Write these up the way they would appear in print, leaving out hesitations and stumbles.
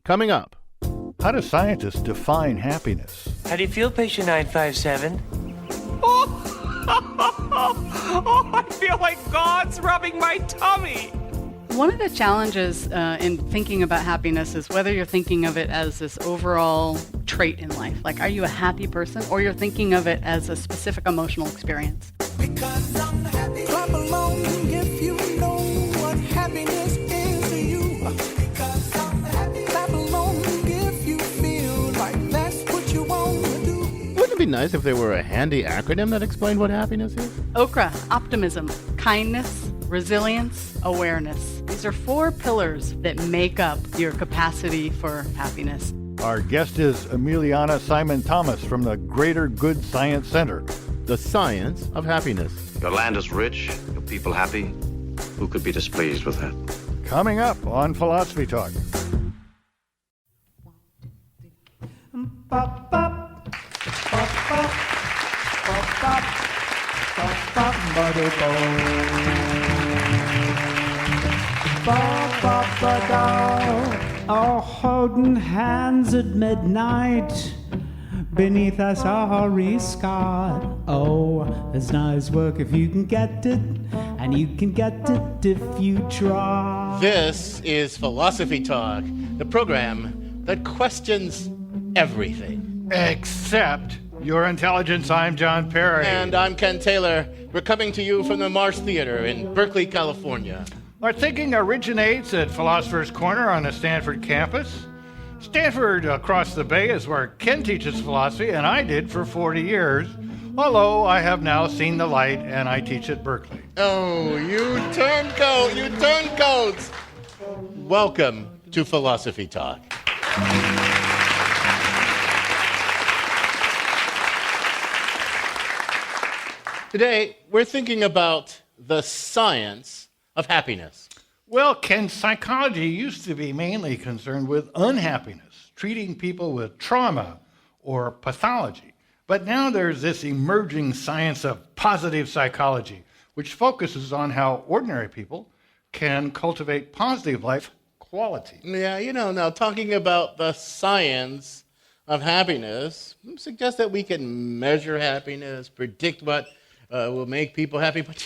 Coming up. How do scientists define happiness? How do you feel, patient 957? Oh, I feel like God's rubbing my tummy. One of the challenges in thinking about happiness is whether you're thinking of it as this overall trait in life. Like, are you a happy person, or you're thinking of it as a specific emotional experience? Because I'm happy. Clap along if you know what happiness is to you. Because I'm happy. Clap along if you feel like that's what you want to do. Wouldn't it be nice if there were a handy acronym that explained what happiness is? Okra, optimism, kindness, resilience, awareness. These are 4 pillars that make up your capacity for happiness. Our guest is Emiliana Simon-Thomas from the Greater Good Science Center. The science of happiness. Your land is rich, your people happy. Who could be displeased with that? Coming up on Philosophy Talk. All holding hands at midnight beneath a starry sky. Oh, it's nice work if you can get it, and you can get it if you try. This is Philosophy Talk, the program that questions everything. Except your intelligence. I'm John Perry. And I'm Ken Taylor. We're coming to you from the Marsh Theater in Berkeley, California. Our thinking originates at Philosopher's Corner on the Stanford campus. Stanford, across the bay, is where Ken teaches philosophy, and I did for 40 years, although I have now seen the light and I teach at Berkeley. Oh, you turncoats! Welcome to Philosophy Talk. Today, we're thinking about the science of happiness. Well, Ken, psychology used to be mainly concerned with unhappiness, treating people with trauma or pathology. But now there's this emerging science of positive psychology, which focuses on how ordinary people can cultivate positive life quality. Yeah, now talking about the science of happiness suggests that we can measure happiness, predict what will make people happy. But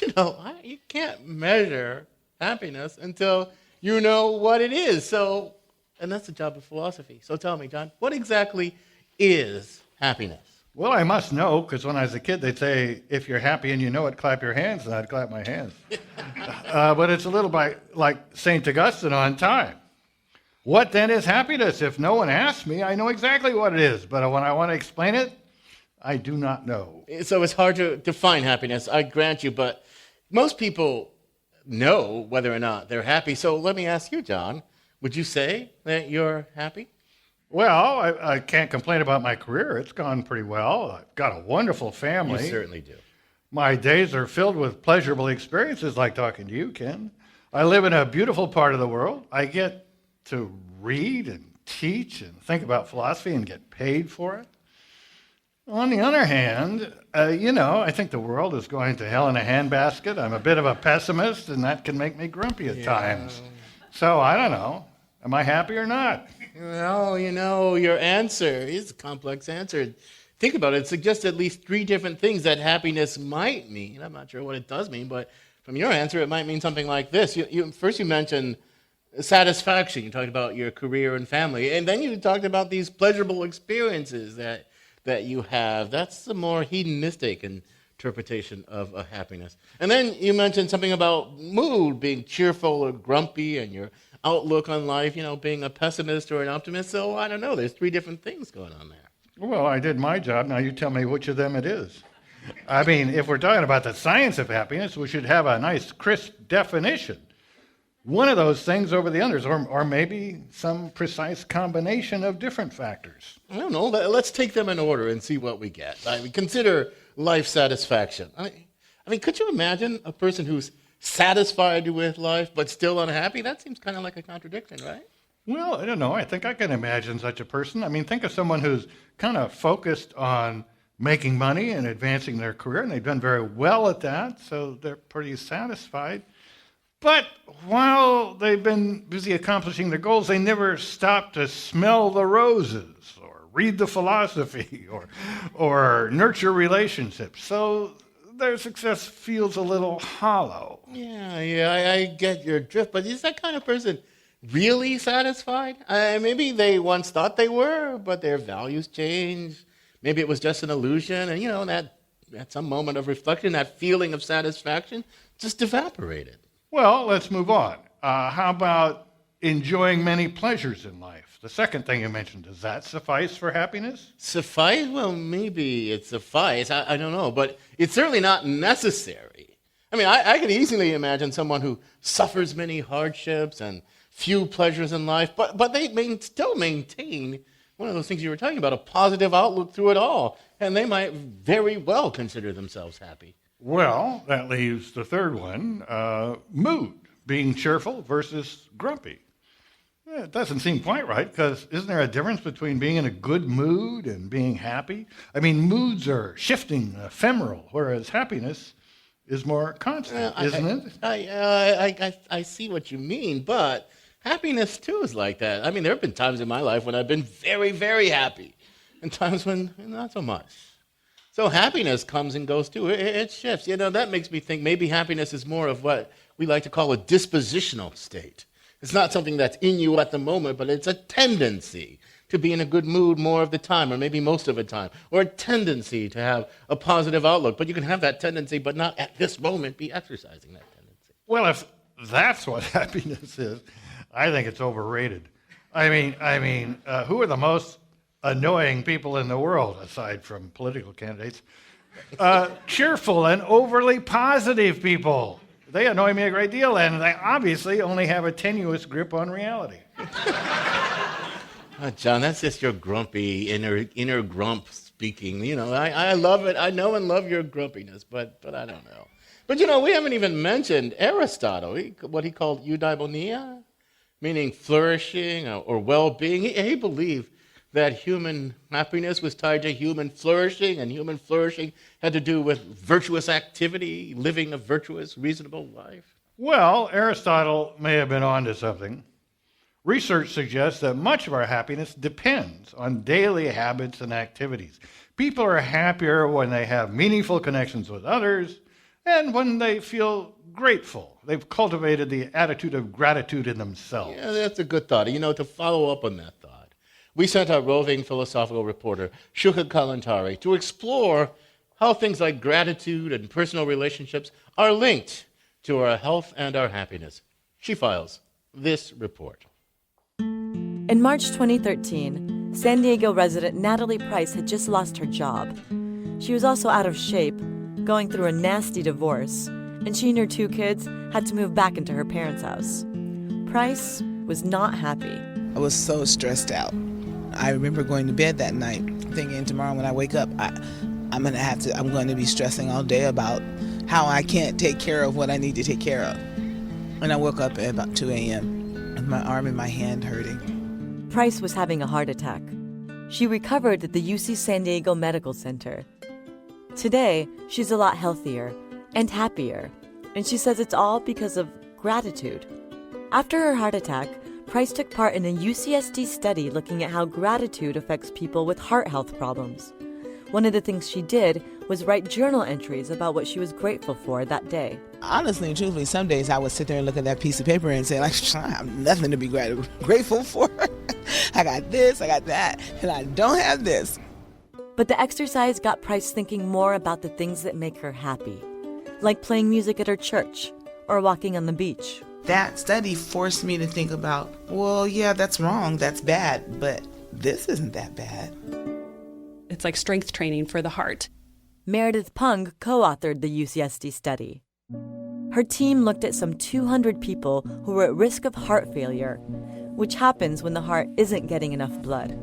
you can't measure happiness until you know what it is. And that's the job of philosophy. So tell me, John, what exactly is happiness? Well, I must know, because when I was a kid, they'd say, if you're happy and you know it, clap your hands, and I'd clap my hands. But it's a little bit like St. Augustine on time. What then is happiness? If no one asks me, I know exactly what it is. But when I want to explain it, I do not know. So it's hard to define happiness, I grant you, but most people know whether or not they're happy. So let me ask you, John, would you say that you're happy? Well, I can't complain about my career. It's gone pretty well. I've got a wonderful family. You certainly do. My days are filled with pleasurable experiences like talking to you, Ken. I live in a beautiful part of the world. I get to read and teach and think about philosophy and get paid for it. On the other hand, I think the world is going to hell in a handbasket. I'm a bit of a pessimist, and that can make me grumpy at times. So I don't know. Am I happy or not? Well, your answer is a complex answer. Think about it. It suggests at least 3 different things that happiness might mean. I'm not sure what it does mean, but from your answer, it might mean something like this. First, you mentioned satisfaction. You talked about your career and family, and then you talked about these pleasurable experiences that you have. That's the more hedonistic interpretation of a happiness. And then you mentioned something about mood, being cheerful or grumpy, and your outlook on life, being a pessimist or an optimist. So I don't know. There's 3 different things going on there. Well, I did my job. Now you tell me which of them it is. I mean, if we're talking about the science of happiness, we should have a nice, crisp definition. One of those things over the others, or maybe some precise combination of different factors. I don't know. Let's take them in order and see what we get. Consider life satisfaction. I mean, could you imagine a person who's satisfied with life but still unhappy? That seems kind of like a contradiction, right? Well, I don't know. I think I can imagine such a person. I mean, think of someone who's kind of focused on making money and advancing their career, and they've done very well at that, so they're pretty satisfied. But while they've been busy accomplishing their goals, they never stop to smell the roses or read the philosophy or nurture relationships. So their success feels a little hollow. Yeah, I get your drift, but is that kind of person really satisfied? Maybe they once thought they were, but their values changed. Maybe it was just an illusion, and that at some moment of reflection, that feeling of satisfaction just evaporated. Well, let's move on. How about enjoying many pleasures in life? The second thing you mentioned, does that suffice for happiness? Suffice? Well, maybe it suffice. I don't know, but it's certainly not necessary. I mean, I could easily imagine someone who suffers many hardships and few pleasures in life, but they still maintain one of those things you were talking about, a positive outlook through it all, and they might very well consider themselves happy. Well, that leaves the third one, mood, being cheerful versus grumpy. It doesn't seem quite right, because isn't there a difference between being in a good mood and being happy? I mean, moods are shifting, ephemeral, whereas happiness is more constant, isn't it? I see what you mean, but happiness, too, is like that. I mean, there have been times in my life when I've been very, very happy, and times when not so much. So happiness comes and goes, too. It shifts. That makes me think maybe happiness is more of what we like to call a dispositional state. It's not something that's in you at the moment, but it's a tendency to be in a good mood more of the time, or maybe most of the time, or a tendency to have a positive outlook. But you can have that tendency, but not at this moment be exercising that tendency. Well, if that's what happiness is, I think it's overrated. I mean, who are the most annoying people in the world, aside from political candidates? Cheerful and overly positive people. They annoy me a great deal, and they obviously only have a tenuous grip on reality. John, that's just your grumpy inner grump speaking. I love it. I know and love your grumpiness, but I don't know. But we haven't even mentioned Aristotle, what he called eudaimonia, meaning flourishing or well-being. He believed that human happiness was tied to human flourishing, and human flourishing had to do with virtuous activity, living a virtuous, reasonable life. Well, Aristotle may have been onto something. Research suggests that much of our happiness depends on daily habits and activities. People are happier when they have meaningful connections with others and when they feel grateful. They've cultivated the attitude of gratitude in themselves. Yeah, that's a good thought. To follow up on that thought, we sent our roving philosophical reporter, Shukha Kalantari, to explore how things like gratitude and personal relationships are linked to our health and our happiness. She files this report. In March 2013, San Diego resident Natalie Price had just lost her job. She was also out of shape, going through a nasty divorce, and she and her 2 kids had to move back into her parents' house. Price was not happy. I was so stressed out. I remember going to bed that night thinking tomorrow when I wake up, I'm going to be stressing all day about how I can't take care of what I need to take care of. And I woke up at about 2 a.m. with my arm and my hand hurting. Price was having a heart attack. She recovered at the UC San Diego Medical Center. Today, she's a lot healthier and happier, and she says it's all because of gratitude. After her heart attack, Price took part in a UCSD study looking at how gratitude affects people with heart health problems. One of the things she did was write journal entries about what she was grateful for that day. Honestly and truthfully, some days I would sit there and look at that piece of paper and say, I have nothing to be grateful for. I got this, I got that, and I don't have this. But the exercise got Price thinking more about the things that make her happy, like playing music at her church or walking on the beach. That study forced me to think about, well, yeah, that's wrong, that's bad, but this isn't that bad. It's like strength training for the heart. Meredith Pung co-authored the UCSD study. Her team looked at some 200 people who were at risk of heart failure, which happens when the heart isn't getting enough blood.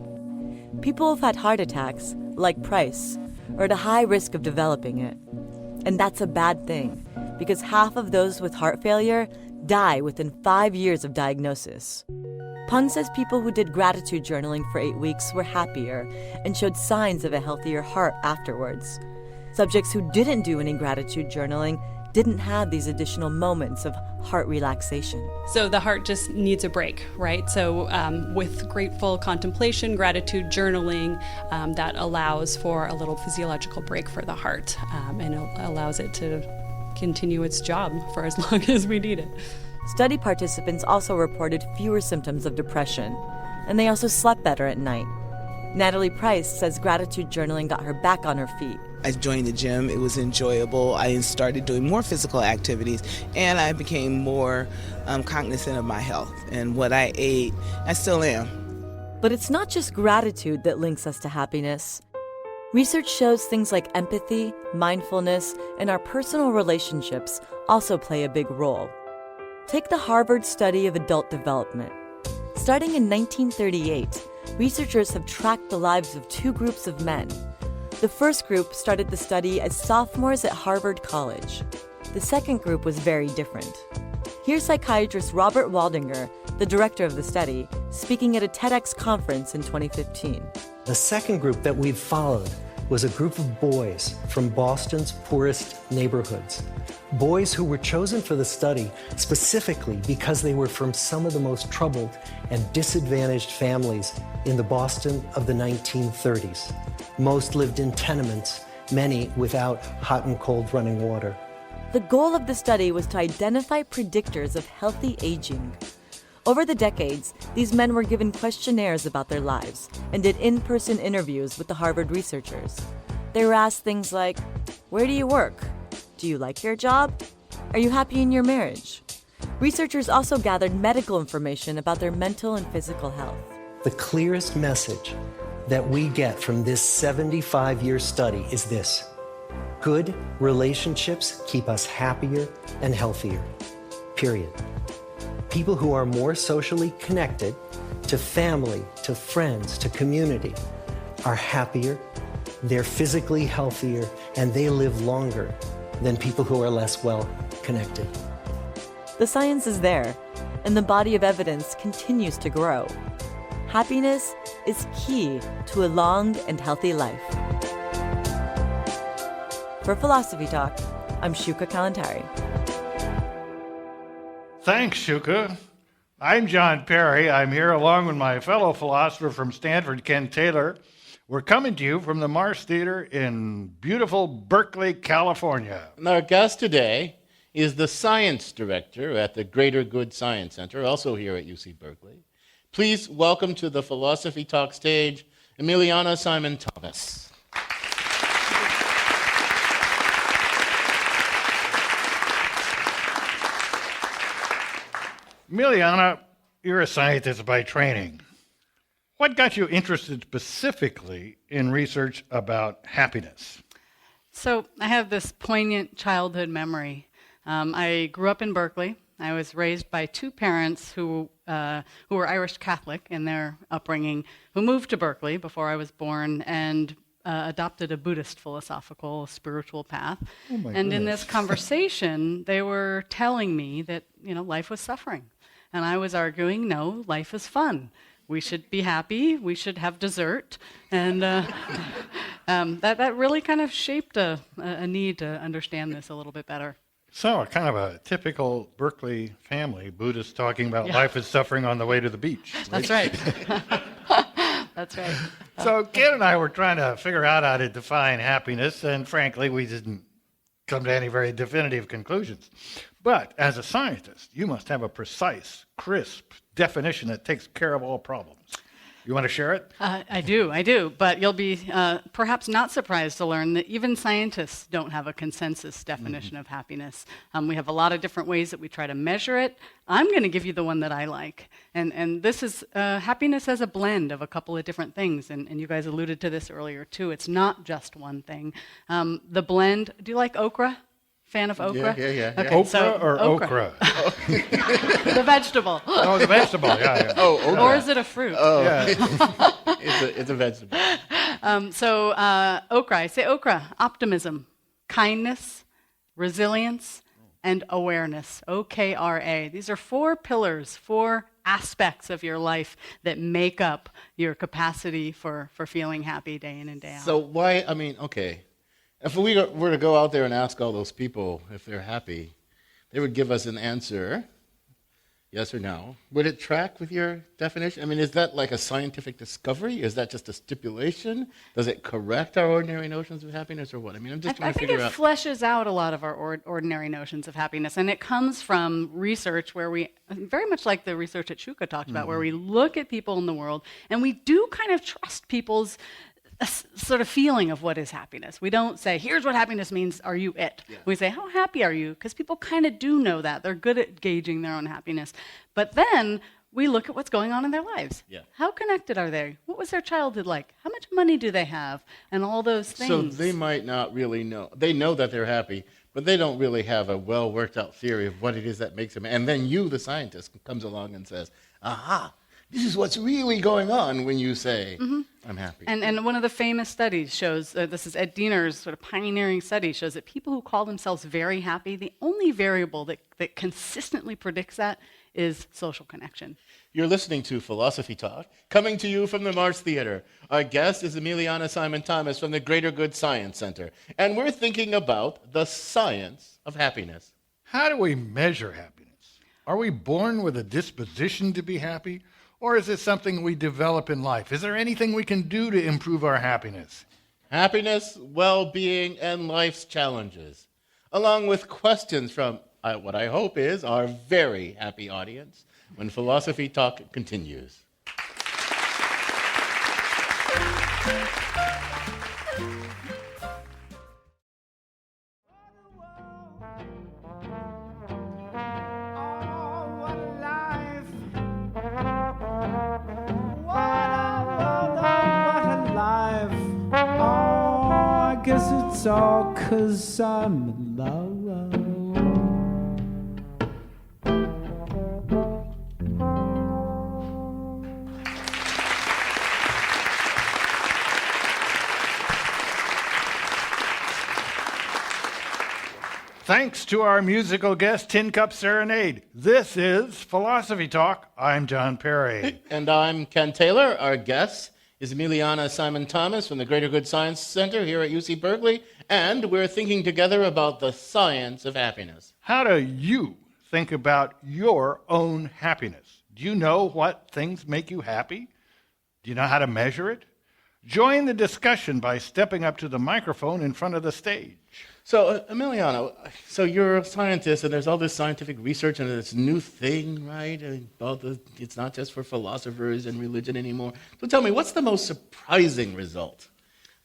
People who've had heart attacks, like Price, are at a high risk of developing it. And that's a bad thing, because half of those with heart failure die within 5 years of diagnosis. Pung says people who did gratitude journaling for 8 weeks were happier and showed signs of a healthier heart afterwards. Subjects who didn't do any gratitude journaling didn't have these additional moments of heart relaxation. So the heart just needs a break, right? So with grateful contemplation, gratitude journaling, that allows for a little physiological break for the heart, and it allows it to continue its job for as long as we need it. Study participants also reported fewer symptoms of depression, and they also slept better at night. Natalie Price says gratitude journaling got her back on her feet. I joined the gym. It was enjoyable. I started doing more physical activities, and I became more cognizant of my health and what I ate. I still am. But it's not just gratitude that links us to happiness. Research shows things like empathy, mindfulness, and our personal relationships also play a big role. Take the Harvard study of adult development. Starting in 1938, researchers have tracked the lives of two groups of men. The first group started the study as sophomores at Harvard College. The second group was very different. Here's psychiatrist Robert Waldinger, the director of the study, speaking at a TEDx conference in 2015. The second group that we've followed was a group of boys from Boston's poorest neighborhoods. Boys who were chosen for the study specifically because they were from some of the most troubled and disadvantaged families in the Boston of the 1930s. Most lived in tenements, many without hot and cold running water. The goal of the study was to identify predictors of healthy aging. Over the decades, these men were given questionnaires about their lives and did in-person interviews with the Harvard researchers. They were asked things like, where do you work? Do you like your job? Are you happy in your marriage? Researchers also gathered medical information about their mental and physical health. The clearest message that we get from this 75-year study is this: good relationships keep us happier and healthier, period. People who are more socially connected to family, to friends, to community are happier, they're physically healthier, and they live longer than people who are less well connected. The science is there, and the body of evidence continues to grow. Happiness is key to a long and healthy life. For Philosophy Talk, I'm Shuka Kalantari. Thanks, Shuka. I'm John Perry. I'm here along with my fellow philosopher from Stanford, Ken Taylor. We're coming to you from the Mars Theater in beautiful Berkeley, California. And our guest today is the science director at the Greater Good Science Center, also here at UC Berkeley. Please welcome to the Philosophy Talk stage, Emiliana Simon-Thomas. Emiliana, you're a scientist by training. What got you interested specifically in research about happiness? So I have this poignant childhood memory. I grew up in Berkeley. I was raised by two parents who were Irish Catholic in their upbringing, who moved to Berkeley before I was born and adopted a Buddhist philosophical spiritual path. Oh my and in goodness. this conversation, they were telling me that life was suffering. And I was arguing, no, life is fun. We should be happy. We should have dessert. And that really kind of shaped a need to understand this a little bit better. So, kind of a typical Berkeley family, Buddhists talking about life is suffering on the way to the beach. That's right. That's right. So, Ken and I were trying to figure out how to define happiness, and frankly, we didn't come to any very definitive conclusions. But as a scientist, you must have a precise, crisp definition that takes care of all problems. You want to share it? I do. But you'll be perhaps not surprised to learn that even scientists don't have a consensus definition of happiness. We have a lot of different ways that we try to measure it. I'm going to give you the one that I like. And this is happiness as a blend of a couple of different things. And you guys alluded to this earlier, too. It's not just one thing. The blend, do you like okra? Fan of okra? Yeah. Okay, Okra so or okra? The vegetable. Oh, the vegetable, yeah. Oh, okra. Or is it a fruit? Oh, Yeah. it's a vegetable. So okra, I say okra, optimism, kindness, resilience, and awareness, OKRA. These are 4 pillars, 4 aspects of your life that make up your capacity for feeling happy day in and day out. So why, okay, If we were to go out there and ask all those people if they're happy, they would give us an answer, yes or no. Would it track with your definition? I mean, is that like a scientific discovery? Is that just a stipulation? Does it correct our ordinary notions of happiness or what? I mean, I'm just trying to figure out. I think it fleshes out a lot of our ordinary notions of happiness, and it comes from research where we, very much like the research that Shuka talked about, where we look at people in the world, and we do kind of trust people's sort of feeling of what is happiness. We don't say, here's what happiness means, are you it? Yeah. We say, how happy are you? Because people kind of do know that. They're good at gauging their own happiness. But then we look at what's going on in their lives. Yeah. How connected are they? What was their childhood like? How much money do they have? And all those things. So they might not really know. They know that they're happy, but they don't really have a well worked out theory of what it is that makes them. And then you, the scientist, comes along and says, aha, this is what's really going on when you say, I'm happy. And one of the famous studies shows, this is Ed Diener's sort of pioneering study, shows that people who call themselves very happy, the only variable that consistently predicts that is social connection. You're listening to Philosophy Talk, coming to you from the Mars Theater. Our guest is Emiliana Simon-Thomas from the Greater Good Science Center, and we're thinking about the science of happiness. How do we measure happiness? Are we born with a disposition to be happy? Or is it something we develop in life? Is there anything we can do to improve our happiness? Happiness, well-being, and life's challenges, along with questions from what I hope is our very happy audience when Philosophy Talk continues. It's all 'cause I'm in love. Thanks to our musical guest, Tin Cup Serenade. This is Philosophy Talk. I'm John Perry. And I'm Ken Taylor. Our guest is Emiliana Simon-Thomas from the Greater Good Science Center here at UC Berkeley, and we're thinking together about the science of happiness. How do you think about your own happiness? Do you know what things make you happy? Do you know how to measure it? Join the discussion by stepping up to the microphone in front of the stage. So, Emiliana, so you're a scientist, and there's all this scientific research and this new thing, right? It's not just for philosophers and religion anymore. So tell me, what's the most surprising result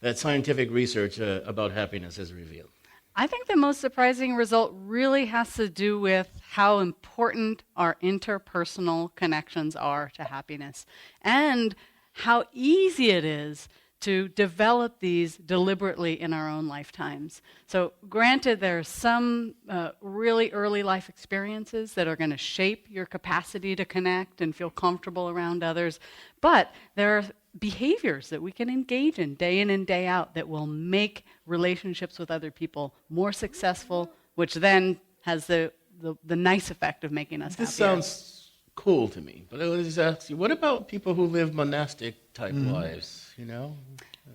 that scientific research about happiness has revealed? I think the most surprising result really has to do with how important our interpersonal connections are to happiness, and how easy it is to develop these deliberately in our own lifetimes. So granted, there are some really early life experiences that are going to shape your capacity to connect and feel comfortable around others, but there are behaviors that we can engage in and day out that will make relationships with other people more successful, which then has the nice effect of making us happier. This sounds cool to me, but I was just ask you, what about people who live monastic type lives, you know?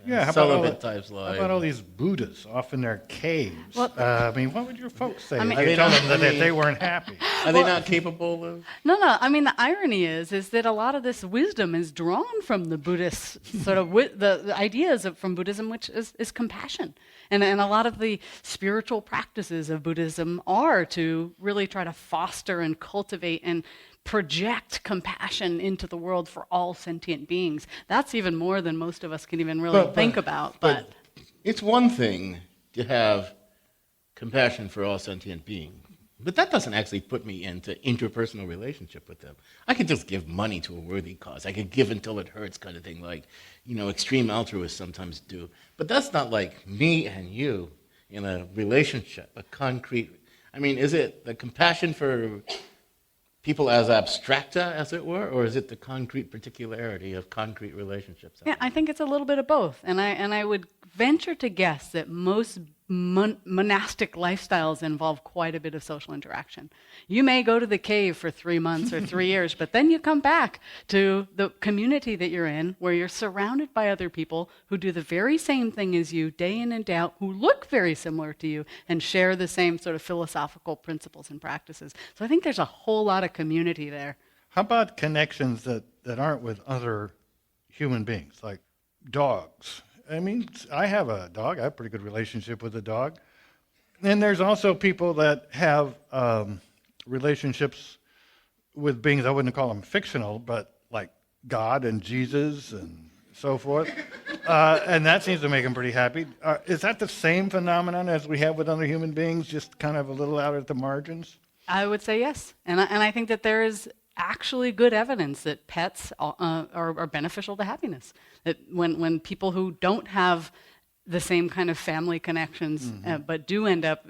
Yeah, celibate types lives. How about all these Buddhas off in their caves? Well, I mean, what would your folks say if you told them that they weren't happy? Are they not capable of? No. I mean, the irony is that a lot of this wisdom is drawn from the Buddhist sort of the ideas from Buddhism, which is compassion, and a lot of the spiritual practices of Buddhism are to really try to foster and cultivate and project compassion into the world for all sentient beings. That's even more than most of us can even really think about. But it's one thing to have compassion for all sentient beings, but that doesn't actually put me into interpersonal relationship with them. I could just give money to a worthy cause. I could give until it hurts kind of thing, like, extreme altruists sometimes do. But that's not like me and you in a relationship, a concrete. I mean, is it the compassion for people as abstracta, as it were, or is it the concrete particularity of concrete relationships? Yeah, I think it's a little bit of both. And I would venture to guess that most monastic lifestyles involve quite a bit of social interaction. You may go to the cave for 3 months or 3 years, but then you come back to the community that you're in, where you're surrounded by other people who do the very same thing as you day in and day out, who look very similar to you and share the same sort of philosophical principles and practices. So I think there's a whole lot of community there. How about connections that aren't with other human beings, like dogs? I mean, I have a dog. I have a pretty good relationship with a dog. And there's also people that have relationships with beings, I wouldn't call them fictional, but like God and Jesus and so forth. And that seems to make them pretty happy. Is that the same phenomenon as we have with other human beings, just kind of a little out at the margins? I would say yes. And I think that there is actually good evidence that pets are beneficial to happiness. That when people who don't have the same kind of family connections, but do end up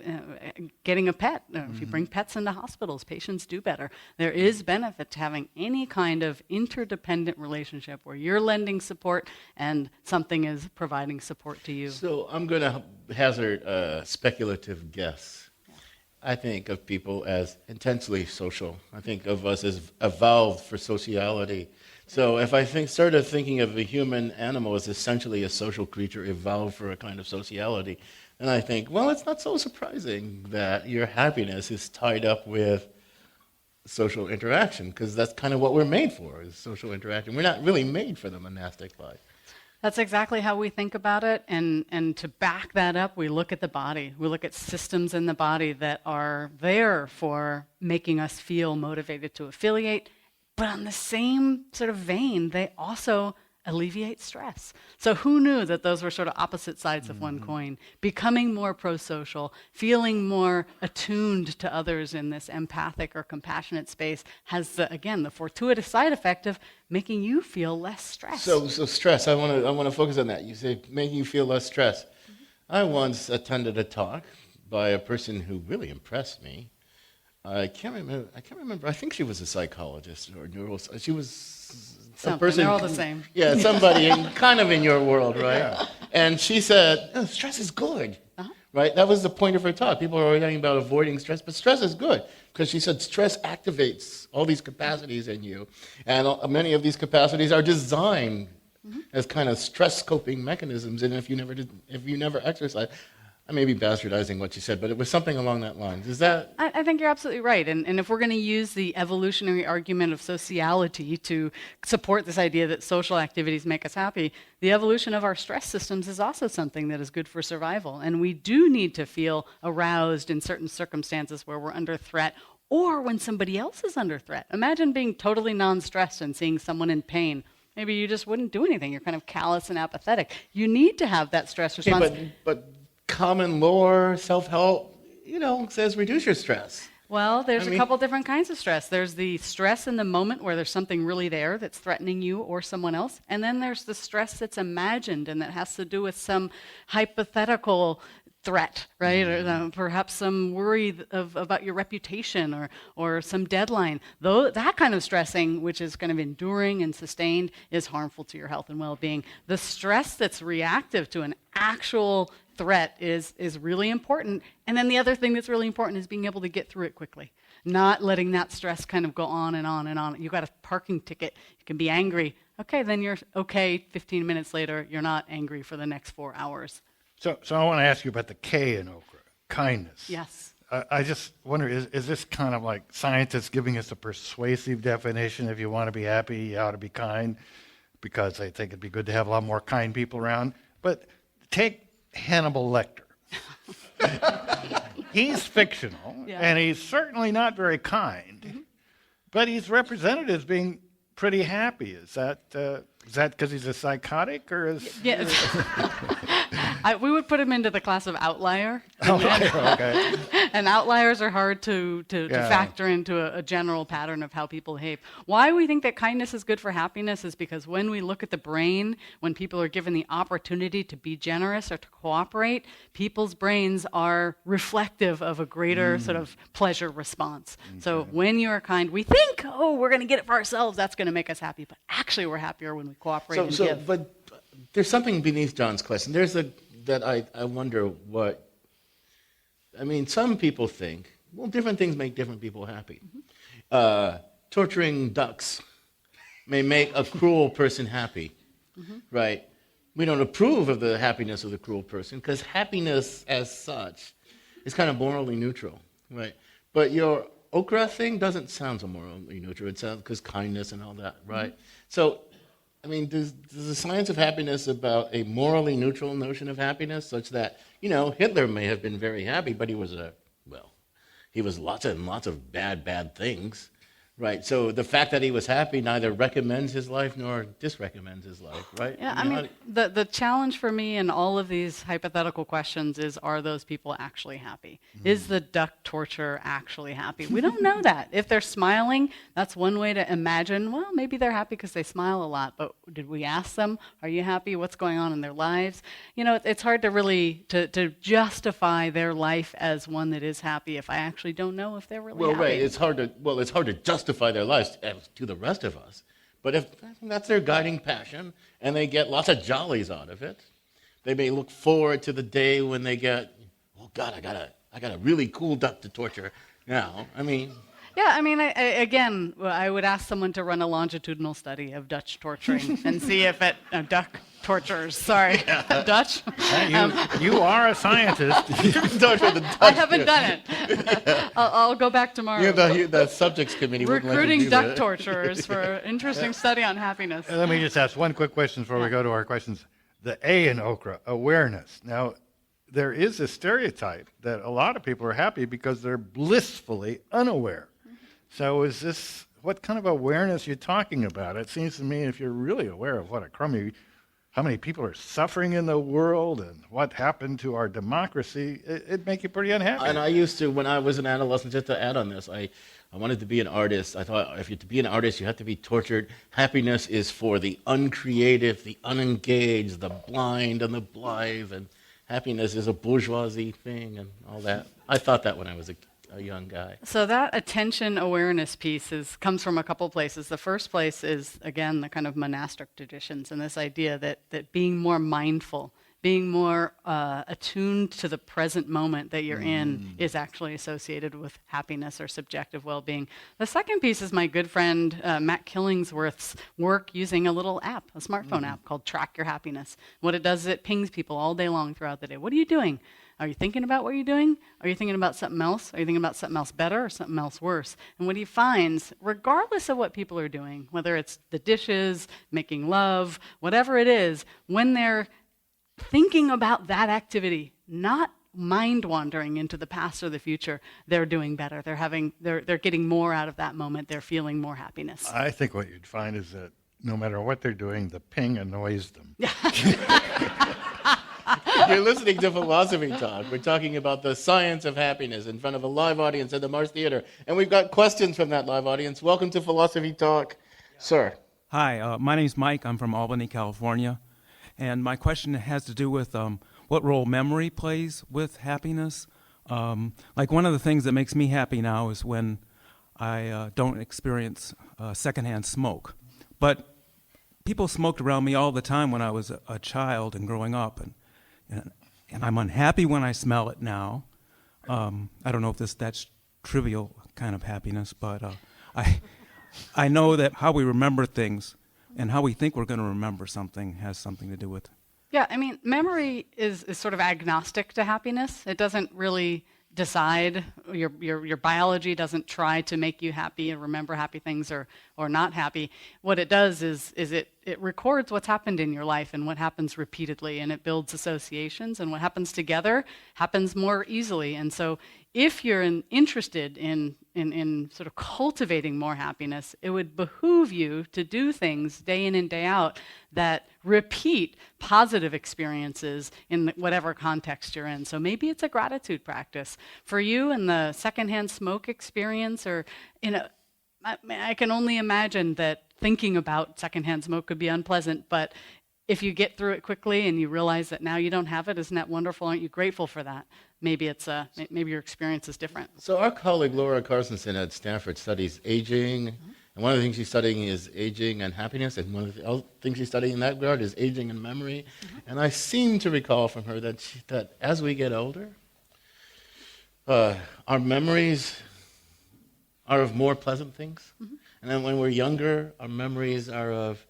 getting a pet, if you bring pets into hospitals, patients do better. There is benefit to having any kind of interdependent relationship where you're lending support and something is providing support to you. So I'm going to hazard a speculative guess. I think of people as intensely social. I think of us as evolved for sociality. So if I started thinking of a human animal as essentially a social creature evolved for a kind of sociality, then I think, well, it's not so surprising that your happiness is tied up with social interaction, because that's kind of what we're made for, is social interaction. We're not really made for the monastic life. That's exactly how we think about it, and to back that up, we look at the body. We look at systems in the body that are there for making us feel motivated to affiliate, but on the same sort of vein, they also alleviate stress. So who knew that those were sort of opposite sides of one coin? Becoming more pro-social, feeling more attuned to others in this empathic or compassionate space has, the fortuitous side effect of making you feel less stressed. So stress, I want to focus on that. You say making you feel less stressed. I once attended a talk by a person who really impressed me. I can't remember. I think she was a psychologist or neuroscientist. She was a person. They're all the same. Yeah, somebody kind of in your world, right? Yeah. And she said, oh, stress is good, right? That was the point of her talk. People are always talking about avoiding stress, but stress is good, because she said stress activates all these capacities in you, and many of these capacities are designed as kind of stress coping mechanisms. And if you never exercise. I may be bastardizing what you said, but it was something along that line. Is that? I think you're absolutely right. And if we're going to use the evolutionary argument of sociality to support this idea that social activities make us happy, the evolution of our stress systems is also something that is good for survival. And we do need to feel aroused in certain circumstances where we're under threat, or when somebody else is under threat. Imagine being totally non-stressed and seeing someone in pain. Maybe you just wouldn't do anything. You're kind of callous and apathetic. You need to have that stress response. Okay, but common lore, self-help, says reduce your stress. Well, there's a couple different kinds of stress. There's the stress in the moment where there's something really there that's threatening you or someone else. And then there's the stress that's imagined and that has to do with some hypothetical threat, right? Or perhaps some worry about your reputation or some deadline. Though that kind of stressing, which is kind of enduring and sustained, is harmful to your health and well-being. The stress that's reactive to an actual threat is really important. And then the other thing that's really important is being able to get through it quickly, not letting that stress kind of go on and on and on. You got a parking ticket, you can be angry. Okay, then you're okay 15 minutes later, you're not angry for the next 4 hours. So I want to ask you about the K in okra, kindness. Yes. I just wonder, is this kind of like scientists giving us a persuasive definition? If you want to be happy, you ought to be kind, because they think it'd be good to have a lot more kind people around. But take Hannibal Lecter. He's fictional, and he's certainly not very kind, but he's represented as being pretty happy. Is that because he's a psychotic, or is? Yes. We would put him into the class of outlier. Okay. And outliers are hard to factor into a general pattern of how people behave. Why we think that kindness is good for happiness is because when we look at the brain, when people are given the opportunity to be generous or to cooperate, people's brains are reflective of a greater sort of pleasure response. Okay. So when you're kind, we think, we're going to get it for ourselves, that's going to make us happy. But actually we're happier when we cooperate give. But there's something beneath John's question. There's that I wonder what I mean, some people think, well, different things make different people happy. Torturing ducks may make a cruel person happy, right? We don't approve of the happiness of the cruel person because happiness as such is kind of morally neutral, right? But your okra thing doesn't sound so morally neutral. It sounds because kindness and all that, right? So, I mean, does the science of happiness about a morally neutral notion of happiness such that, you know, Hitler may have been very happy, but he was he was lots and lots of bad things, right? So the fact that he was happy neither recommends his life nor disrecommends his life, right? Yeah, I mean, the challenge for me in all of these hypothetical questions is, are those people actually happy? Is the duck torturer actually happy? We don't know that. If they're smiling, that's one way to imagine, well, maybe they're happy because they smile a lot, but did we ask them, are you happy? What's going on in their lives? You know, it's hard to really, to justify their life as one that is happy if I actually don't know if they're really happy. Right, it's hard to justify their lives to the rest of us. But if that's their guiding passion, and they get lots of jollies out of it, they may look forward to the day when they get, oh God, I got a really cool duck to torture now. I mean. Yeah, I mean, I would ask someone to run a longitudinal study of Dutch torturing and see if duck torturers. Sorry, Dutch. You are a scientist. I haven't done it. I'll go back tomorrow. Yeah, the subjects committee. Recruiting duck torturers for an interesting study on happiness. Let me just ask one quick question before we go to our questions. The A in okra, awareness. Now, there is a stereotype that a lot of people are happy because they're blissfully unaware. So is this, what kind of awareness you're talking about? It seems to me if you're really aware of what how many people are suffering in the world and what happened to our democracy, it'd make you pretty unhappy. And I used to, when I was an adolescent, just to add on this, I wanted to be an artist. I thought if you're to be an artist, you have to be tortured. Happiness is for the uncreative, the unengaged, the blind and the blithe, and happiness is a bourgeoisie thing and all that. I thought that when I was a young guy. So that attention awareness piece comes from a couple places. The first place is, again, the kind of monastic traditions and this idea that being more mindful, being more attuned to the present moment that you're in is actually associated with happiness or subjective well-being. The second piece is my good friend Matt Killingsworth's work using a little app, a smartphone app called Track Your Happiness. What it does is it pings people all day long throughout the day. What are you doing? Are you thinking about what you're doing? Are you thinking about something else? Are you thinking about something else better or something else worse? And what he finds, regardless of what people are doing, whether it's the dishes, making love, whatever it is, when they're thinking about that activity, not mind wandering into the past or the future, they're doing better. They're getting more out of that moment. They're feeling more happiness. I think what you'd find is that no matter what they're doing, the ping annoys them. You're listening to Philosophy Talk. We're talking about the science of happiness in front of a live audience at the Mars Theater. And we've got questions from that live audience. Welcome to Philosophy Talk. Sir. Hi, my name's Mike. I'm from Albany, California. And my question has to do with what role memory plays with happiness. Like one of the things that makes me happy now is when I don't experience secondhand smoke. But people smoked around me all the time when I was a child and growing up. And I'm unhappy when I smell it now. I don't know if that's trivial kind of happiness, but I know that how we remember things and how we think we're going to remember something has something to do with it. Yeah, I mean, memory is sort of agnostic to happiness. It doesn't really decide. Your biology doesn't try to make you happy and remember happy things or not happy. What it does is it records what's happened in your life and what happens repeatedly, and it builds associations, and what happens together happens more easily. And so if you're interested in sort of cultivating more happiness, it would behoove you to do things day in and day out that repeat positive experiences in whatever context you're in. So maybe it's a gratitude practice. For you in the secondhand smoke experience, or I can only imagine that thinking about secondhand smoke could be unpleasant, but if you get through it quickly and you realize that now you don't have it, isn't that wonderful? Aren't you grateful for that? Maybe maybe your experience is different. So our colleague Laura Carstensen at Stanford studies aging, and one of the things she's studying is aging and happiness, and one of the other things she's studying in that regard is aging and memory. And I seem to recall from her that as we get older, Our memories are of more pleasant things. Mm-hmm. And then when we're younger, our memories are of,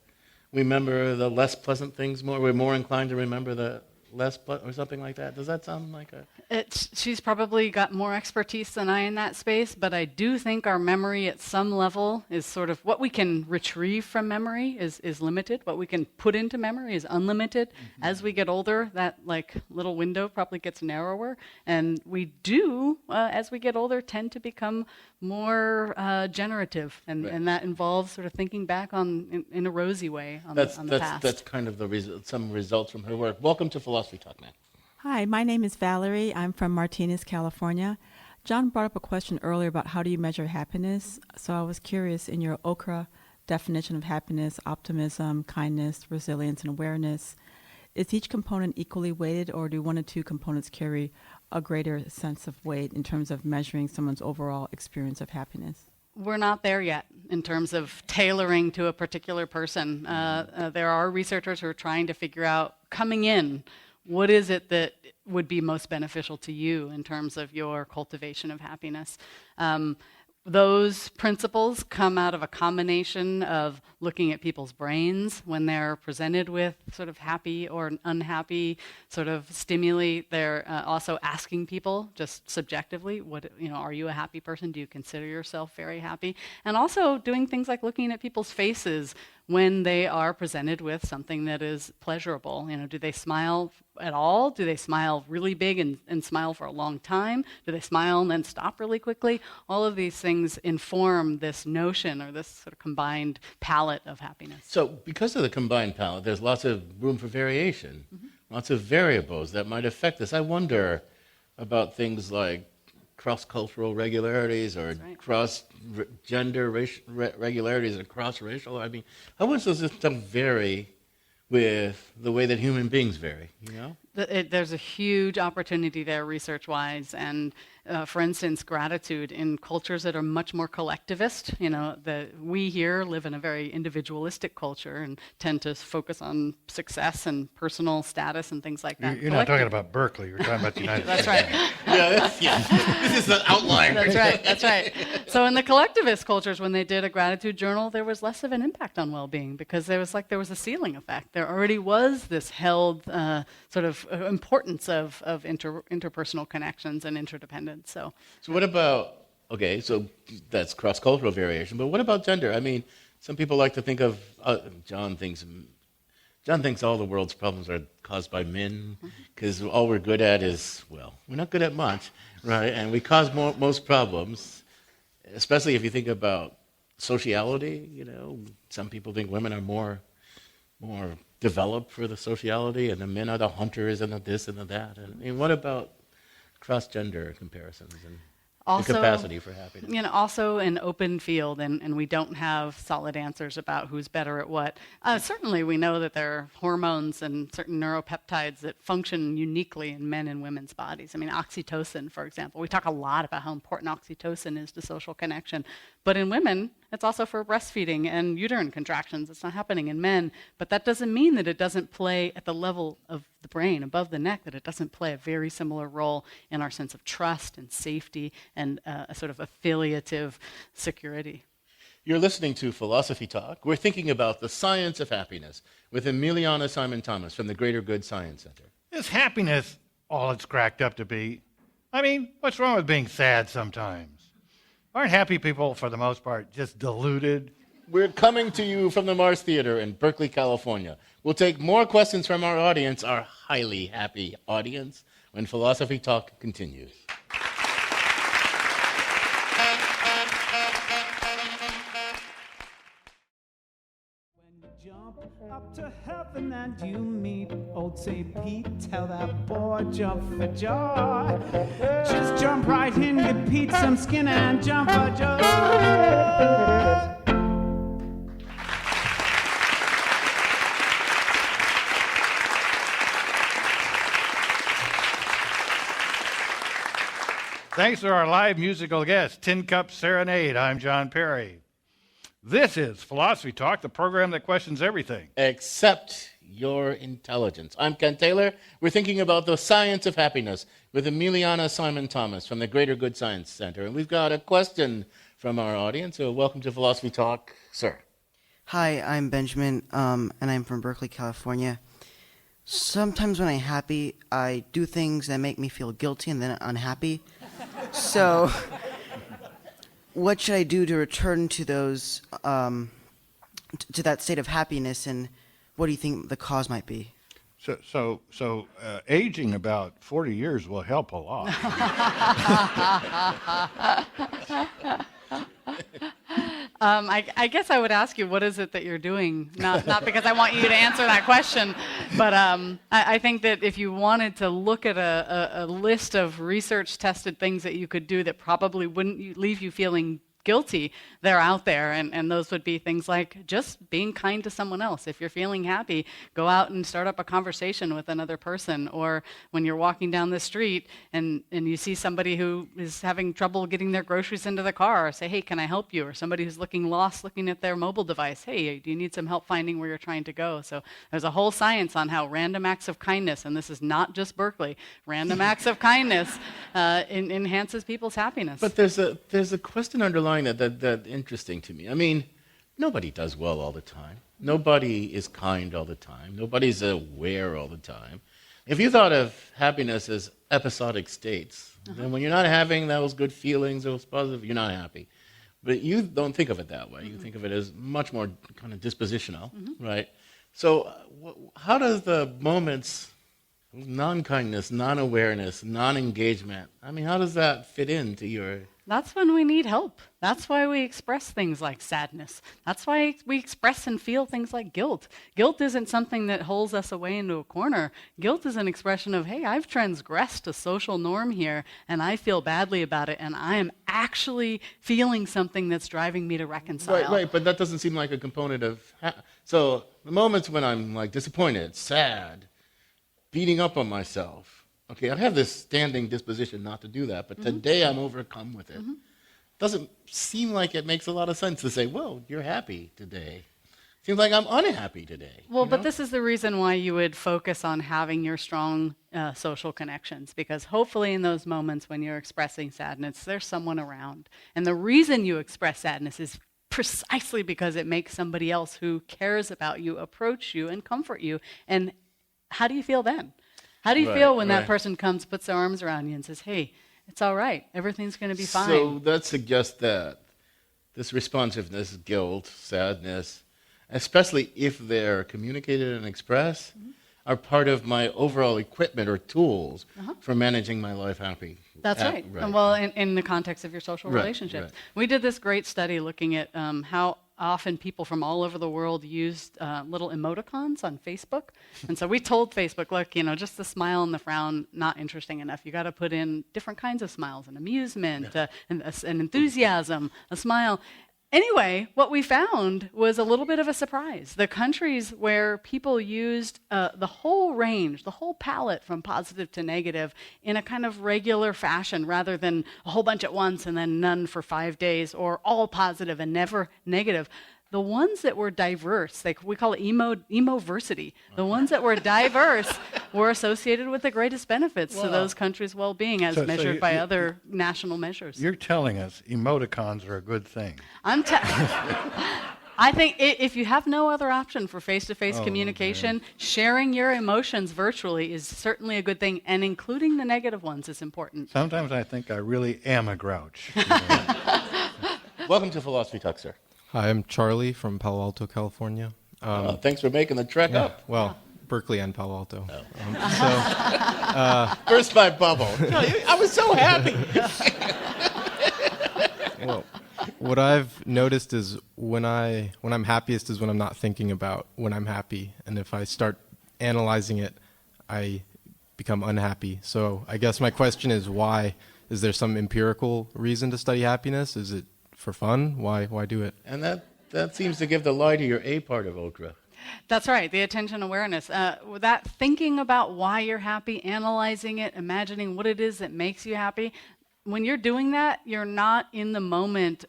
we remember the less pleasant things more. We're more inclined to remember the less or something like that. Does that sound like a... She's probably got more expertise than I in that space, but I do think our memory at some level is sort of what we can retrieve from memory is limited. What we can put into memory is unlimited. Mm-hmm. As we get older, that like little window probably gets narrower, and we do, as we get older, tend to become more generative, and that involves sort of thinking back on in a rosy way on the past. That's kind of some results from her work. Welcome to Philosophy Talk, man. Hi, my name is Valerie. I'm from Martinez, California. John brought up a question earlier about how do you measure happiness. So I was curious, in your Okra definition of happiness, optimism, kindness, resilience, and awareness, is each component equally weighted, or do one or two components carry a greater sense of weight in terms of measuring someone's overall experience of happiness? We're not there yet in terms of tailoring to a particular person. There are researchers who are trying to figure out, coming in, what is it that would be most beneficial to you in terms of your cultivation of happiness? Those principles come out of a combination of looking at people's brains when they're presented with sort of happy or unhappy sort of stimuli. They're also asking people just subjectively, are you a happy person? Do you consider yourself very happy? And also doing things like looking at people's faces when they are presented with something that is pleasurable. Do they smile at all? Do they smile really big and smile for a long time? Do they smile and then stop really quickly? All of these things inform this notion or this sort of combined palette of happiness. So because of the combined palette, there's lots of room for variation, lots of variables that might affect this. I wonder about things like cross-cultural regularities or cross-gender regularities or cross-racial. I mean, how much does this stuff vary with the way that human beings vary, There's a huge opportunity there research-wise, and for instance, gratitude in cultures that are much more collectivist. We here live in a very individualistic culture and tend to focus on success and personal status and things like that. You're not talking about Berkeley. You're talking about the United States. That's right. This is the outline. That's right. So in the collectivist cultures, when they did a gratitude journal, there was less of an impact on well-being because there was a ceiling effect. There already was this held sort of importance of interpersonal connections and interdependence. So what about, so that's cross-cultural variation, but what about gender? I mean, some people like to think of, John thinks all the world's problems are caused by men because all we're good at is, we're not good at much, right? And we cause most problems, especially if you think about sociality, some people think women are more developed for the sociality, and the men are the hunters and the this and the that. And what about cross-gender comparisons and the capacity for happiness? Also an open field, and we don't have solid answers about who's better at what. Certainly we know that there are hormones and certain neuropeptides that function uniquely in men and women's bodies. I mean, oxytocin, for example. We talk a lot about how important oxytocin is to social connection. But in women, it's also for breastfeeding and uterine contractions. It's not happening in men. But that doesn't mean that it doesn't play at the level of the brain, above the neck, that it doesn't play a very similar role in our sense of trust and safety and a sort of affiliative security. You're listening to Philosophy Talk. We're thinking about the science of happiness with Emiliana Simon-Thomas from the Greater Good Science Center. Is happiness all it's cracked up to be? I mean, what's wrong with being sad sometimes? Aren't happy people, for the most part, just deluded? We're coming to you from the Mars Theater in Berkeley, California. We'll take more questions from our audience, our highly happy audience, when Philosophy Talk continues. Jump up to heaven and you meet old St. Pete. Tell that boy jump for joy. Just jump right in, get Pete some skin and jump for joy. Thanks to our live musical guest, Tin Cup Serenade. I'm John Perry. This is Philosophy Talk, the program that questions everything. Except your intelligence. I'm Ken Taylor. We're thinking about the science of happiness with Emiliana Simon-Thomas from the Greater Good Science Center. And we've got a question from our audience. So welcome to Philosophy Talk, sir. Hi, I'm Benjamin, and I'm from Berkeley, California. Sometimes when I'm happy, I do things that make me feel guilty and then unhappy. So, what should I do to return to those, to that state of happiness, and what do you think the cause might be? So aging about 40 years will help a lot. I guess I would ask you, what is it that you're doing? Not because I want you to answer that question, but I think that if you wanted to look at a list of research-tested things that you could do that probably wouldn't leave you feeling guilty, they're out there, and those would be things like just being kind to someone else. If you're feeling happy, go out and start up a conversation with another person. Or when you're walking down the street and you see somebody who is having trouble getting their groceries into the car, say, hey, can I help you? Or somebody who's looking lost looking at their mobile device, hey, do you need some help finding where you're trying to go? So there's a whole science on how random acts of kindness, and this is not just Berkeley, random acts of kindness enhances people's happiness. But there's a question underlying that interesting to me. I mean, nobody does well all the time. Nobody is kind all the time. Nobody's aware all the time. If you thought of happiness as episodic states, then when you're not having those good feelings, those positive, you're not happy. But you don't think of it that way. You think of it as much more kind of dispositional, right? So how does the moments, non-kindness, non-awareness, non-engagement, I mean, how does that fit into your... That's when we need help. That's why we express things like sadness. That's why we express and feel things like guilt. Guilt isn't something that holds us away into a corner. Guilt is an expression of, hey, I've transgressed a social norm here, and I feel badly about it, and I am actually feeling something that's driving me to reconcile. Right, but that doesn't seem like a component of... So the moments when I'm like disappointed, sad, beating up on myself, okay, I have this standing disposition not to do that, but today I'm overcome with it. Doesn't seem like it makes a lot of sense to say, well, you're happy today. Seems like I'm unhappy today. Well, but this is the reason why you would focus on having your strong social connections, because hopefully in those moments when you're expressing sadness, there's someone around. And the reason you express sadness is precisely because it makes somebody else who cares about you approach you and comfort you. And how do you feel then? How do you feel when that person comes, puts their arms around you and says, hey, it's all right, everything's going to be fine? So that suggests that this responsiveness, guilt, sadness, especially if they're communicated and expressed, are part of my overall equipment or tools for managing my life happy. That's right. Well, in the context of your social relationships. We did this great study looking at how often people from all over the world used little emoticons on Facebook. And so we told Facebook, look, just the smile and the frown, not interesting enough. You got to put in different kinds of smiles, an amusement, an enthusiasm, a smile. Anyway, what we found was a little bit of a surprise. The countries where people used the whole range, the whole palette from positive to negative in a kind of regular fashion rather than a whole bunch at once and then none for 5 days or all positive and never negative. The ones that were diverse, like we call it emoversity, the ones that were diverse were associated with the greatest benefits to those countries' well-being as measured by other national measures. You're telling us emoticons are a good thing. I think if you have no other option for face-to-face communication, sharing your emotions virtually is certainly a good thing, and including the negative ones is important. Sometimes I think I really am a grouch. Welcome to Philosophy Talk, sir. Hi, I'm Charlie from Palo Alto, California. Thanks for making the trek up. Well, Berkeley and Palo Alto. Burst my bubble. No, I was so happy. Well, what I've noticed is when I'm happiest is when I'm not thinking about when I'm happy, and if I start analyzing it, I become unhappy. So I guess my question is, why? Is there some empirical reason to study happiness? Is it for fun? Why do it? And that seems to give the lie to your A part of Okra. That's right, the attention awareness. That thinking about why you're happy, analyzing it, imagining what it is that makes you happy, when you're doing that, you're not in the moment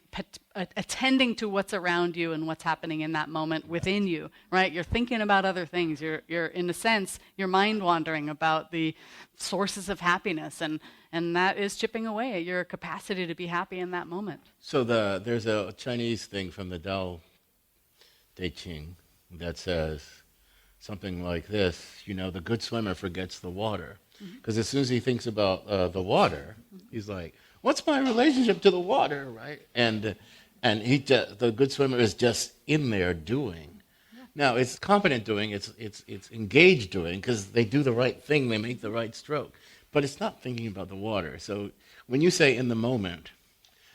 attending to what's around you and what's happening in that moment within you, right? You're thinking about other things. You're in a sense, you're mind wandering about the sources of happiness, and that is chipping away at your capacity to be happy in that moment. So there's a Chinese thing from the Tao Te Ching that says something like this, the good swimmer forgets the water. Because as soon as he thinks about the water, he's like, what's my relationship to the water, right? And the good swimmer is just in there doing. Now, it's competent doing, it's engaged doing, because they do the right thing, they make the right stroke. But it's not thinking about the water. So when you say in the moment,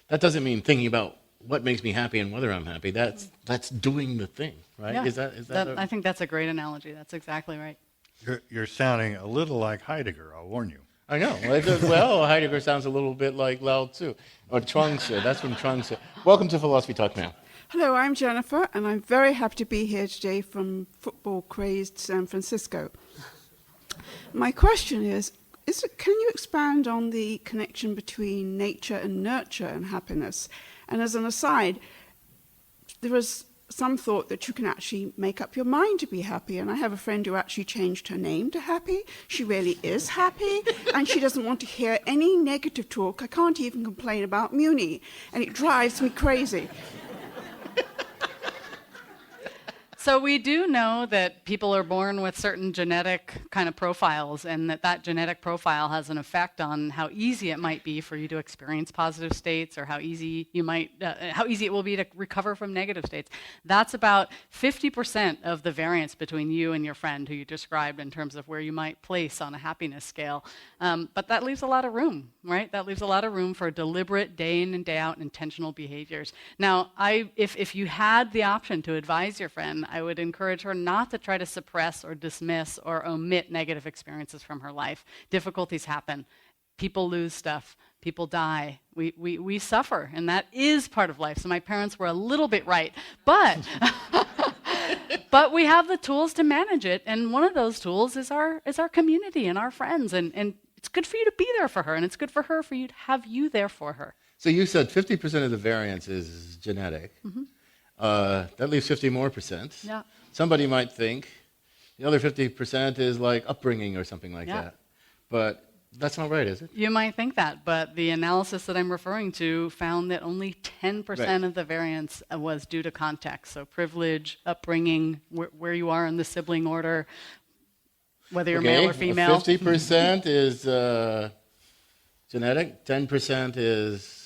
that doesn't mean thinking about what makes me happy and whether I'm happy. That's doing the thing, right? Yeah. Is that I think that's a great analogy. That's exactly right. You're sounding a little like Heidegger, I'll warn you. I know. Well, Heidegger sounds a little bit like Lao Tzu, or Chuang Tzu. That's from Chuang Tzu. Welcome to Philosophy Talk Now. Hello, I'm Jennifer, and I'm very happy to be here today from football-crazed San Francisco. My question is can you expand on the connection between nature and nurture and happiness? And as an aside, there is some thought that you can actually make up your mind to be happy. And I have a friend who actually changed her name to Happy. She really is happy, and she doesn't want to hear any negative talk. I can't even complain about Muni, and it drives me crazy. So we do know that people are born with certain genetic kind of profiles, and that genetic profile has an effect on how easy it might be for you to experience positive states, or how easy it will be to recover from negative states. That's about 50% of the variance between you and your friend who you described in terms of where you might place on a happiness scale. But that leaves a lot of room, right? That leaves a lot of room for deliberate day in and day out intentional behaviors. Now, if you had the option to advise your friend, I would encourage her not to try to suppress or dismiss or omit negative experiences from her life. Difficulties happen. People lose stuff. People die. We suffer, and that is part of life. So my parents were a little bit right. But but we have the tools to manage it, and one of those tools is our community and our friends, and it's good for you to be there for her, and it's good for her for you to have you there for her. So you said 50% of the variance is genetic. Mm-hmm. That leaves 50% more. Yeah. Somebody might think the other 50% is like upbringing or something like that. But that's not right, is it? You might think that, but the analysis that I'm referring to found that only 10% of the variance was due to context. So privilege, upbringing, where you are in the sibling order, whether you're male or female. 50% is genetic, 10% is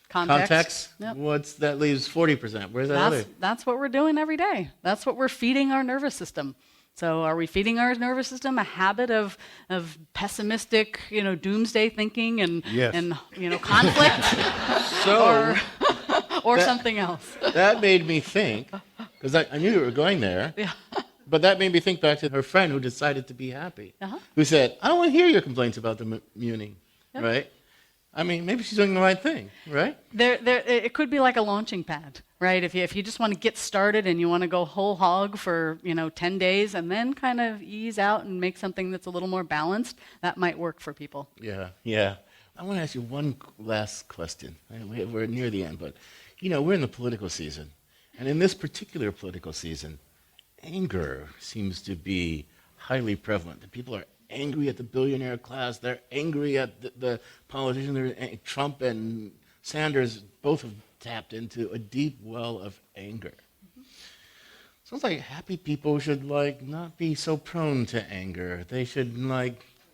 context. Yep. That leaves 40%. Where's that other? That's what we're doing every day. That's what we're feeding our nervous system. So are we feeding our nervous system a habit of pessimistic, doomsday thinking and conflict, or something else? That made me think, because I knew you were going there. Yeah. But that made me think back to her friend who decided to be happy, who said, "I don't want to hear your complaints about the Muni," right? I mean, maybe she's doing the right thing, right? It could be like a launching pad, right? If you just want to get started and you want to go whole hog for 10 days and then kind of ease out and make something that's a little more balanced, that might work for people. Yeah. I want to ask you one last question. We're near the end, but we're in the political season, and in this particular political season, anger seems to be highly prevalent. The people are angry at the billionaire class. They're angry at the politicians. Trump and Sanders both have tapped into a deep well of anger. Sounds like happy people should not be so prone to anger. They should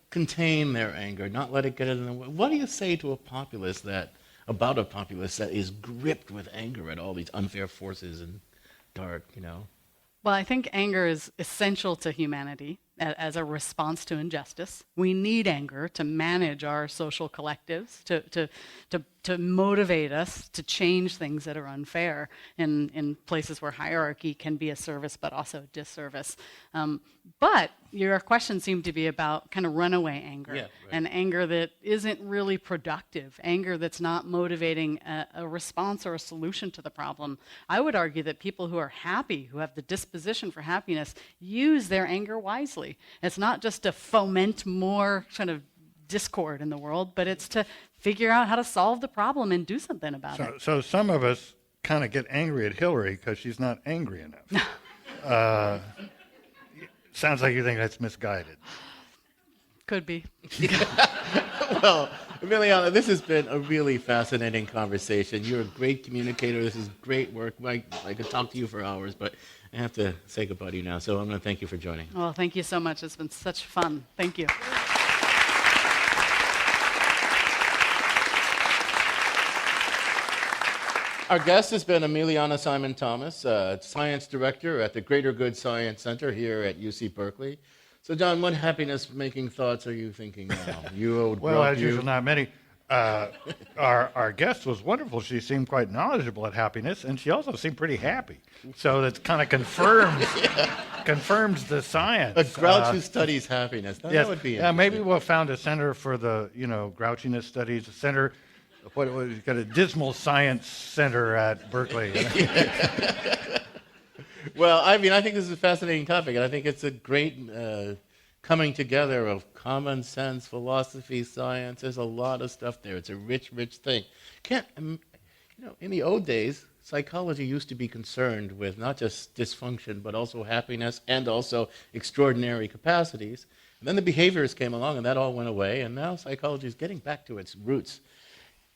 contain their anger, not let it get in the way. What do you say to a populace about a populace that is gripped with anger at all these unfair forces and dark, Well, I think anger is essential to humanity as a response to injustice. We need anger to manage our social collectives, to motivate us to change things that are unfair in places where hierarchy can be a service but also a disservice. But your question seemed to be about kind of runaway anger, and anger that isn't really productive, anger that's not motivating a response or a solution to the problem. I would argue that people who are happy, who have the disposition for happiness, use their anger wisely. It's not just to foment more kind of discord in the world, but it's to figure out how to solve the problem and do something about it. So some of us kind of get angry at Hillary because she's not angry enough. Sounds like you think that's misguided. Could be. Well, Emiliana, this has been a really fascinating conversation. You're a great communicator. This is great work. I could talk to you for hours, but I have to say goodbye to you now. So I'm going to thank you for joining. Well, thank you so much. It's been such fun. Thank you. Our guest has been Emiliana Simon-Thomas, Science Director at the Greater Good Science Center here at UC Berkeley. So, John, what happiness-making thoughts are you thinking now? Well, as usual, not many. Our guest was wonderful. She seemed quite knowledgeable at happiness, and she also seemed pretty happy. So that kind of confirms the science. A grouch who studies happiness. That would be interesting. Maybe we'll found a center for the grouchiness studies. A center. What got a dismal science center at Berkeley. Well, I mean, I think this is a fascinating topic, and I think it's a great coming together of common sense, philosophy, science. There's a lot of stuff there. It's a rich, rich thing. In the old days, psychology used to be concerned with not just dysfunction, but also happiness and also extraordinary capacities. And then the behaviors came along, and that all went away, and now psychology is getting back to its roots.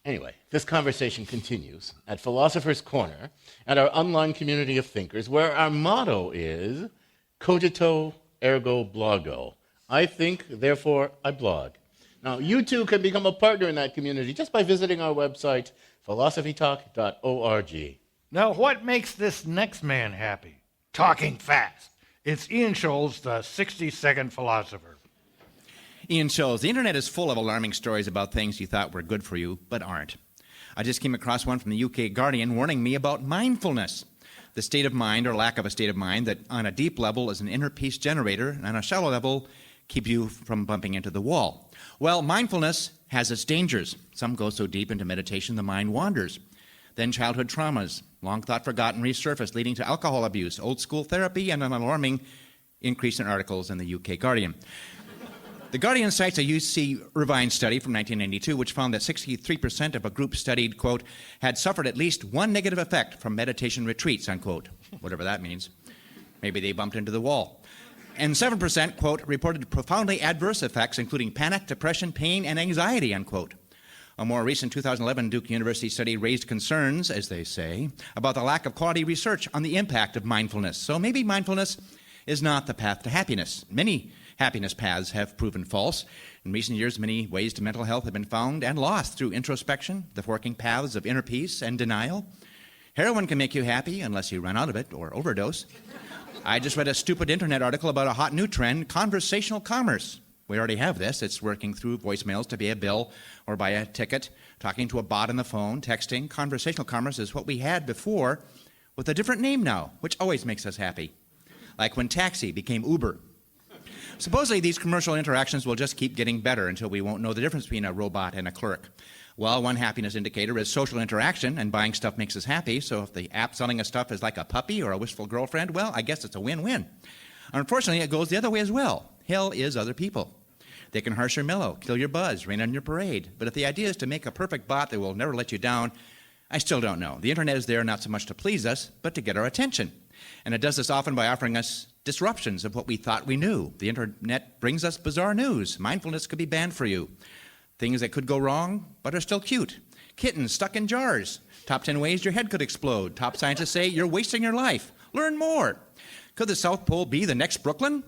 Anyway, this conversation continues at Philosopher's Corner, at our online community of thinkers, where our motto is cogito ergo blogo. I think, therefore I blog. Now, you too can become a partner in that community just by visiting our website, philosophytalk.org. Now, what makes this next man happy? Talking fast. It's Ian Scholes, the 60-second philosopher. Ian Scholes, the internet is full of alarming stories about things you thought were good for you, but aren't. I just came across one from the UK Guardian warning me about mindfulness, the state of mind or lack of a state of mind that on a deep level is an inner peace generator and on a shallow level keep you from bumping into the wall. Well, mindfulness has its dangers. Some go so deep into meditation the mind wanders. Then childhood traumas, long thought forgotten, resurface, leading to alcohol abuse, old school therapy, and an alarming increase in articles in the UK Guardian. The Guardian cites a UC Irvine study from 1992, which found that 63% of a group studied, quote, had suffered at least one negative effect from meditation retreats, unquote, whatever that means. Maybe they bumped into the wall. And 7%, quote, reported profoundly adverse effects, including panic, depression, pain, and anxiety, unquote. A more recent 2011 Duke University study raised concerns, as they say, about the lack of quality research on the impact of mindfulness. So maybe mindfulness is not the path to happiness. Many happiness paths have proven false. In recent years, many ways to mental health have been found and lost through introspection, the forking paths of inner peace and denial. Heroin can make you happy unless you run out of it or overdose. I just read a stupid internet article about a hot new trend, conversational commerce. We already have this. It's working through voicemails to pay a bill or buy a ticket, talking to a bot on the phone, texting. Conversational commerce is what we had before with a different name now, which always makes us happy. Like when taxi became Uber. Supposedly, these commercial interactions will just keep getting better until we won't know the difference between a robot and a clerk. Well, one happiness indicator is social interaction, and buying stuff makes us happy, so if the app selling us stuff is like a puppy or a wistful girlfriend, well, I guess it's a win-win. Unfortunately, it goes the other way as well. Hell is other people. They can harsh or mellow, kill your buzz, rain on your parade. But if the idea is to make a perfect bot that will never let you down, I still don't know. The internet is there not so much to please us, but to get our attention. And it does this often by offering us disruptions of what we thought we knew. The internet brings us bizarre news. Mindfulness could be banned for you. Things that could go wrong, but are still cute. Kittens stuck in jars. Top 10 ways your head could explode. Top scientists say you're wasting your life. Learn more. Could the South Pole be the next Brooklyn?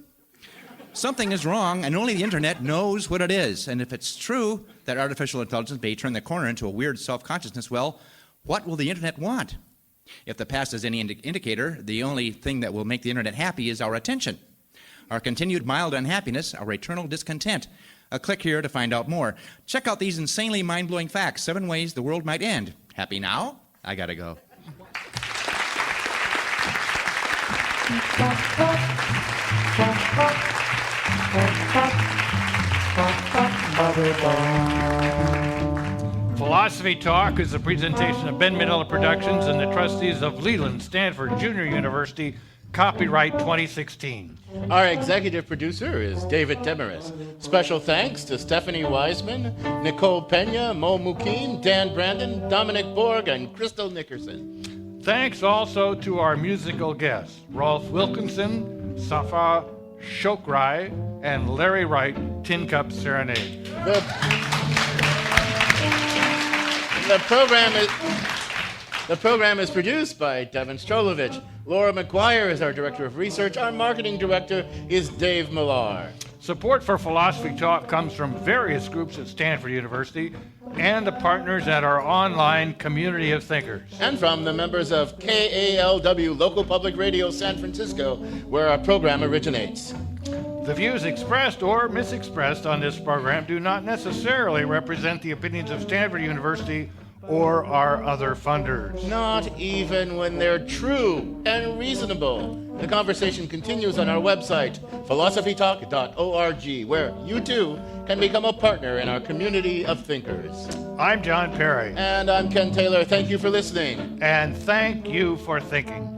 Something is wrong, and only the internet knows what it is. And if it's true that artificial intelligence may turn the corner into a weird self-consciousness, well, what will the internet want? If the past is any indicator, the only thing that will make the internet happy is our attention. Our continued mild unhappiness, our eternal discontent. Click here to find out more. Check out these insanely mind-blowing facts. 7 ways the world might end. Happy now? I gotta go. Philosophy Talk is a presentation of Ben Midler Productions and the trustees of Leland Stanford Junior University Copyright 2016. Our executive producer is David Demarest. Special thanks to Stephanie Wiseman, Nicole Pena, Mo Mukin, Dan Brandon, Dominic Borg, and Crystal Nickerson. Thanks also to our musical guests, Rolf Wilkinson, Safa Shokrai, and Larry Wright, Tin Cup Serenade. The program is produced by Devin Strolovich. Laura McGuire is our Director of Research. Our Marketing Director is Dave Millar. Support for Philosophy Talk comes from various groups at Stanford University and the partners at our online community of thinkers. And from the members of KALW Local Public Radio San Francisco, where our program originates. The views expressed or misexpressed on this program do not necessarily represent the opinions of Stanford University or our other funders. Not even when they're true and reasonable. The conversation continues on our website, philosophytalk.org, where you too can become a partner in our community of thinkers. I'm John Perry. And I'm Ken Taylor. Thank you for listening. And thank you for thinking.